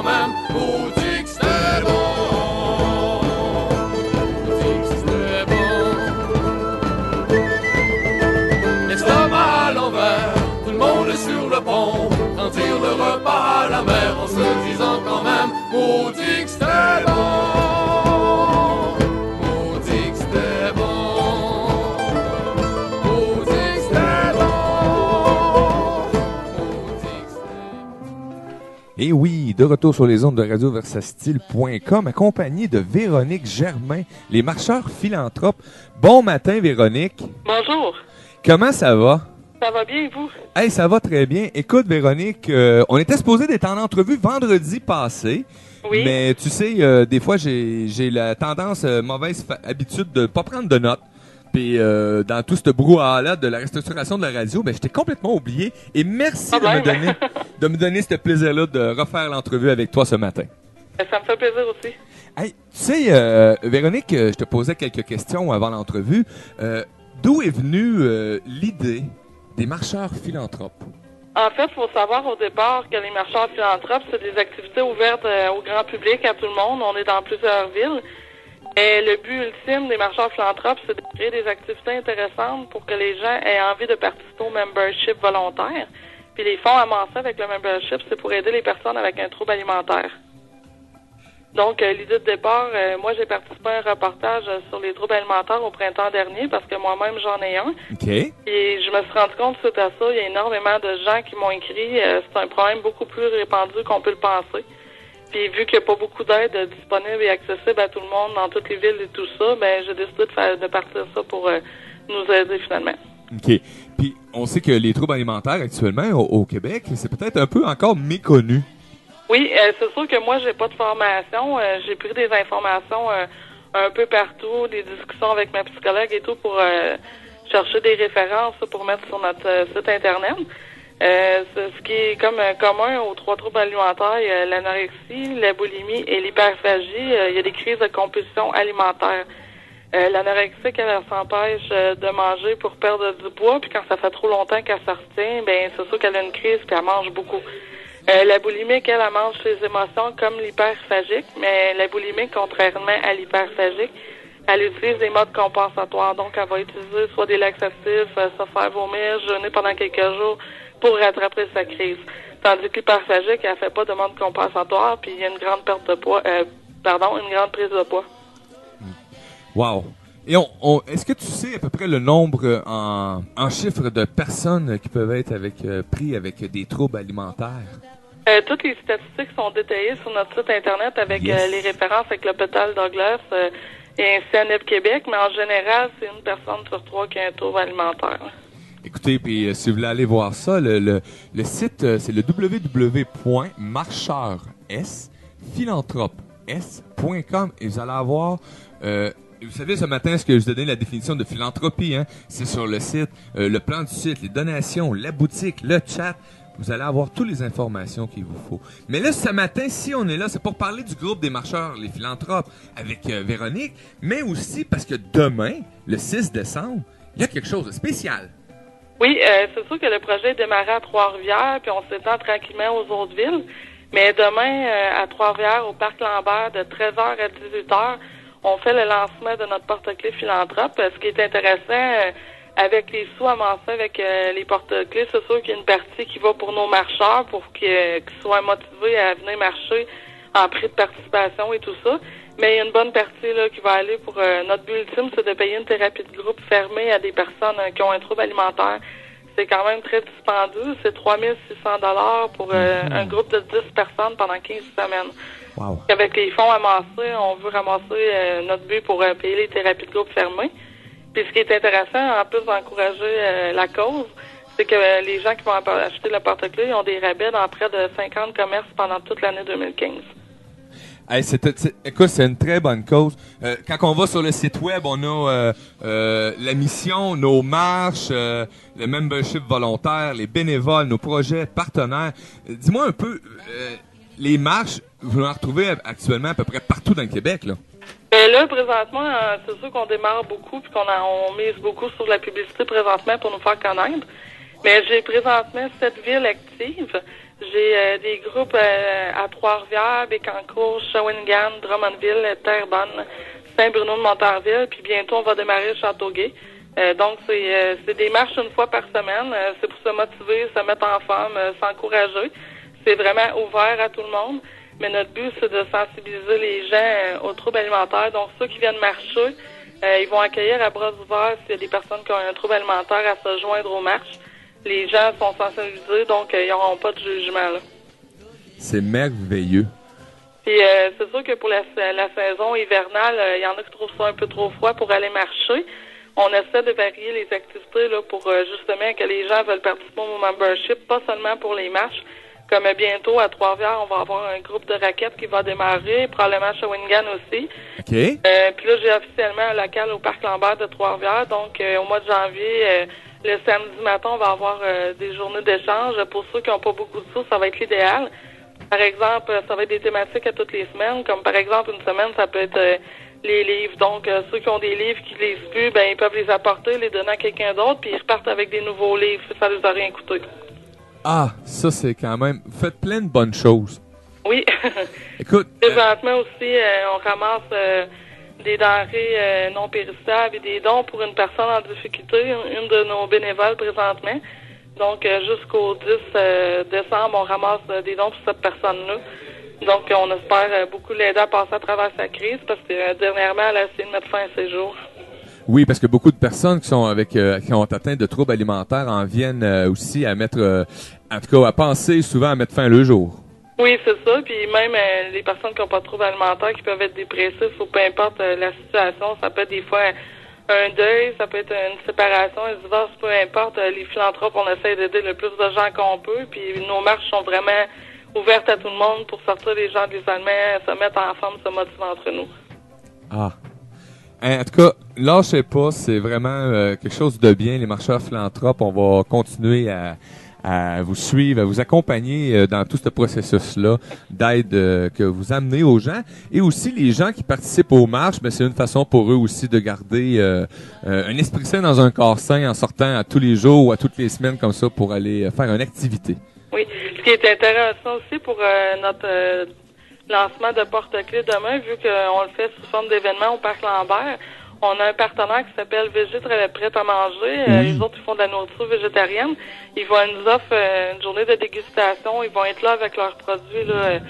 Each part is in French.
quand même. Maudit que c'était bon. Maudit que c'était bon. L'estomac à l'envers, tout le monde est sur le pont. Sentir le repas à la mer en se disant quand même. Maudit que c'était bon. Maudit que c'était bon. Et oui, de retour sur les ondes de radioversastyle.com, accompagné de Véronique Germain, les marcheurs philanthropes. Bon matin, Véronique. Bonjour. Comment ça va? Ça va bien, et vous? Hey, ça va très bien. Écoute, Véronique, on était supposé d'être en entrevue vendredi passé. Oui. Mais tu sais, des fois, j'ai la tendance, mauvaise habitude de pas prendre de notes. Puis dans tout ce brouhaha-là de la restructuration de la radio, ben je t'ai complètement oublié. Et merci de me donner ce plaisir-là de refaire l'entrevue avec toi ce matin. Ça me fait plaisir aussi. Hey, tu sais, Véronique, je te posais quelques questions avant l'entrevue. D'où est venue l'idée des marcheurs philanthropes? En fait, il faut savoir au départ que les marcheurs philanthropes, c'est des activités ouvertes au grand public, à tout le monde. On est dans plusieurs villes. Et le but ultime des marcheurs philanthropes, c'est de créer des activités intéressantes pour que les gens aient envie de participer au membership volontaire. Puis les fonds amassés avec le membership, c'est pour aider les personnes avec un trouble alimentaire. Donc, l'idée de départ, moi, j'ai participé à un reportage sur les troubles alimentaires au printemps dernier parce que moi-même, j'en ai un. OK. Et je me suis rendu compte suite à ça, il y a énormément de gens qui m'ont écrit. C'est un problème beaucoup plus répandu qu'on peut le penser. Puis vu qu'il n'y a pas beaucoup d'aide disponible et accessible à tout le monde dans toutes les villes et tout ça, ben j'ai décidé de partir ça pour nous aider finalement. OK. Puis on sait que les troubles alimentaires actuellement au Québec, c'est peut-être un peu encore méconnu. Oui, c'est sûr que moi j'ai pas de formation. J'ai pris des informations un peu partout, des discussions avec ma psychologue et tout pour chercher des références pour mettre sur notre site internet. Ce qui est comme commun aux trois troubles alimentaires, il y a l'anorexie, la boulimie et l'hyperphagie. Il y a des crises de compulsion alimentaire. L'anorexie, elle s'empêche de manger pour perdre du poids, puis quand ça fait trop longtemps qu'elle se retient, ben c'est sûr qu'elle a une crise puis elle mange beaucoup. La boulimique, elle mange ses émotions comme l'hyperphagique, mais la boulimique, contrairement à l'hyperphagique, elle utilise des modes compensatoires. Donc, elle va utiliser soit des laxatifs, se faire vomir, jeûner pendant quelques jours pour rattraper sa crise. Tandis que l'hyperphagique, elle fait pas de mode compensatoire, puis il y a une grande perte de poids, une grande prise de poids. Wow. Et est-ce que tu sais à peu près le nombre en chiffres de personnes qui peuvent être pris avec des troubles alimentaires? Toutes les statistiques sont détaillées sur notre site Internet avec les références avec l'hôpital Douglas et CNEB Québec, mais en général, c'est une personne sur trois qui a un trouble alimentaire. Écoutez, puis si vous voulez aller voir ça, le site, c'est le www.marcheurs.philanthropes.com et vous allez avoir... vous savez, ce matin, ce que je donnais la définition de philanthropie, hein, c'est sur le site, le plan du site, les donations, la boutique, le chat. Vous allez avoir toutes les informations qu'il vous faut. Mais là, ce matin, si on est là, c'est pour parler du groupe des marcheurs, les philanthropes, avec Véronique, mais aussi parce que demain, le 6 décembre, il y a quelque chose de spécial. Oui, c'est sûr que le projet est démarré à Trois-Rivières, puis on s'étend tranquillement aux autres villes. Mais demain, à Trois-Rivières, au Parc Lambert, de 13h à 18h, on fait le lancement de notre porte-clés philanthrope. Ce qui est intéressant, avec les sous amassés avec les porte-clés, c'est sûr qu'il y a une partie qui va pour nos marcheurs, pour qu'ils soient motivés à venir marcher en prix de participation et tout ça. Mais il y a une bonne partie là qui va aller pour notre but ultime, c'est de payer une thérapie de groupe fermée à des personnes qui ont un trouble alimentaire. C'est quand même très dispendieux. C'est 3 600 $ pour un groupe de 10 personnes pendant 15 semaines. Wow. Avec les fonds amassés, on veut ramasser notre but pour payer les thérapies de groupe fermées. Puis ce qui est intéressant, en plus d'encourager la cause, c'est que les gens qui vont acheter le porte-clés ont des rabais dans près de 50 commerces pendant toute l'année 2015. Hey, écoute, c'est une très bonne cause. Quand on va sur le site web, on a la mission, nos marches, le membership volontaire, les bénévoles, nos projets partenaires. Dis-moi un peu, les marches, vous en retrouvez actuellement à peu près partout dans le Québec, là? Là, présentement, c'est sûr qu'on démarre beaucoup puis on mise beaucoup sur la publicité présentement pour nous faire connaître. Mais j'ai présentement 7 villes actives. J'ai des groupes à Trois-Rivières, Bécancour, Shawinigan, Drummondville, Terrebonne, Saint-Bruno de Montarville, puis bientôt on va démarrer Châteauguay. Donc c'est des marches une fois par semaine. C'est pour se motiver, se mettre en forme, s'encourager. C'est vraiment ouvert à tout le monde. Mais notre but, c'est de sensibiliser les gens aux troubles alimentaires. Donc ceux qui viennent marcher, ils vont accueillir à bras ouverts s'il y a des personnes qui ont un trouble alimentaire à se joindre aux marches. Les gens sont sensibilisés, donc ils n'auront pas de jugement, là. C'est merveilleux. Puis c'est sûr que pour la saison hivernale, il y en a qui trouvent ça un peu trop froid pour aller marcher. On essaie de varier les activités là pour justement que les gens veulent participer au membership, pas seulement pour les marches. Comme bientôt à Trois-Rivières, on va avoir un groupe de raquettes qui va démarrer, probablement à Shawinigan aussi. OK. Puis là, j'ai officiellement un local au Parc Lambert de Trois-Rivières, donc au mois de janvier... le samedi matin, on va avoir des journées d'échange. Pour ceux qui n'ont pas beaucoup de sous, ça va être l'idéal. Par exemple, ça va être des thématiques à toutes les semaines. Comme par exemple, une semaine, ça peut être les livres. Donc, ceux qui ont des livres qui ne lisent plus, ben ils peuvent les apporter, les donner à quelqu'un d'autre, puis ils repartent avec des nouveaux livres. Ça ne les a rien coûté. Ah, ça, c'est quand même... Vous faites plein de bonnes choses. Oui. Écoute... Présentement aussi, on ramasse... des denrées non périssables et des dons pour une personne en difficulté, une de nos bénévoles présentement. Donc, jusqu'au 10 décembre, on ramasse des dons pour cette personne-là. Donc, on espère beaucoup l'aider à passer à travers sa crise parce que dernièrement, elle a essayé de mettre fin à ses jours. Oui, parce que beaucoup de personnes qui sont qui ont atteint de troubles alimentaires en viennent aussi à mettre, en tout cas, à penser souvent à mettre fin à leur jour. Oui, c'est ça. Puis même les personnes qui n'ont pas de troubles alimentaires, qui peuvent être dépressifs ou peu importe la situation, ça peut être des fois un deuil, ça peut être une séparation, un divorce, peu importe. Les philanthropes, on essaie d'aider le plus de gens qu'on peut. Puis nos marches sont vraiment ouvertes à tout le monde pour sortir les gens de l'isolement, se mettre en forme, se motiver entre nous. Ah. En tout cas, lâchez pas, c'est vraiment quelque chose de bien. Les marcheurs philanthropes, on va continuer à vous suivre, à vous accompagner dans tout ce processus-là d'aide que vous amenez aux gens. Et aussi, les gens qui participent aux marches, ben, c'est une façon pour eux aussi de garder un esprit sain dans un corps sain en sortant à tous les jours ou à toutes les semaines comme ça pour aller faire une activité. Oui. Ce qui est intéressant aussi pour notre lancement de porte-clés demain, vu qu'on le fait sous forme d'événement au Parc Lambert, on a un partenaire qui s'appelle Végé Prêt à manger. Les autres, ils font de la nourriture végétarienne. Ils nous offrent une journée de dégustation. Ils vont être là avec leurs produits là,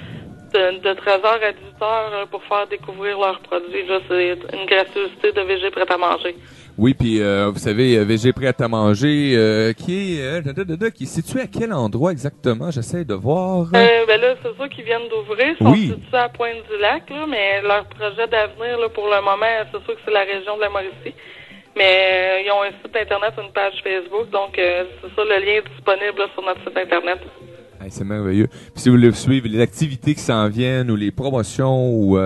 de 13h à 18h pour faire découvrir leurs produits. Là, c'est une gratuité de Végé Prêt à manger. Oui, puis vous savez, Végé Prêt à manger, qui est situé à quel endroit exactement? J'essaie de voir. Ben là, c'est ça qu'ils viennent d'ouvrir. Ils sont Oui. situés à Pointe-du-Lac, là, mais leur projet d'avenir, là, pour le moment, c'est sûr que c'est la région de la Mauricie. Mais ils ont un site Internet, une page Facebook, donc c'est ça, le lien est disponible là, sur notre site Internet. Hey, c'est merveilleux. Puis si vous voulez suivre les activités qui s'en viennent ou les promotions ou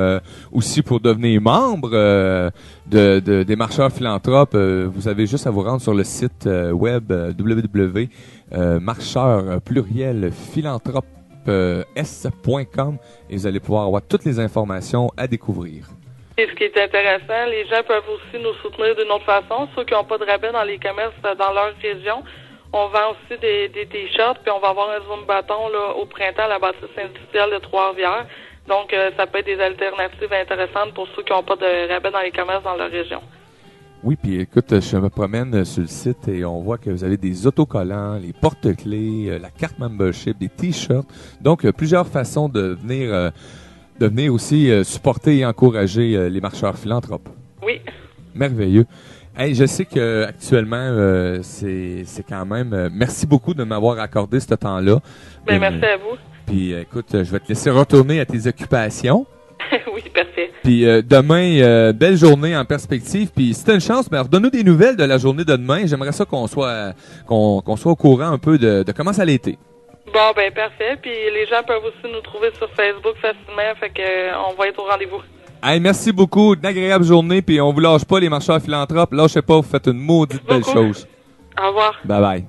aussi pour devenir membre des marcheurs philanthropes, vous avez juste à vous rendre sur le site web www.marcheur-philanthrope-s.com et vous allez pouvoir avoir toutes les informations à découvrir. Et ce qui est intéressant, les gens peuvent aussi nous soutenir d'une autre façon. Ceux qui n'ont pas de rabais dans les commerces dans leur région, on vend aussi des t-shirts, puis on va avoir un Zoom bâton là, au printemps à la bâtisse industrielle de Trois-Rivières. Donc, ça peut être des alternatives intéressantes pour ceux qui n'ont pas de rabais dans les commerces dans leur région. Oui, puis écoute, je me promène sur le site et on voit que vous avez des autocollants, les porte-clés, la carte membership, des t-shirts. Donc, plusieurs façons de venir aussi supporter et encourager les marcheurs philanthropes. Oui. Merveilleux. Hey, je sais que actuellement c'est quand même merci beaucoup de m'avoir accordé ce temps-là. Ben merci à vous. Puis écoute, je vais te laisser retourner à tes occupations. Oui, parfait. Puis demain, belle journée en perspective. Puis si t'as une chance, ben redonne-nous des nouvelles de la journée de demain. J'aimerais ça qu'on soit au courant un peu de comment ça a été. Bon, ben parfait. Puis les gens peuvent aussi nous trouver sur Facebook facilement, fait que on va être au rendez-vous. Hey, merci beaucoup, une agréable journée, puis on vous lâche pas les marcheurs philanthropes, lâchez pas, vous faites une maudite belle chose. Au revoir. Bye bye.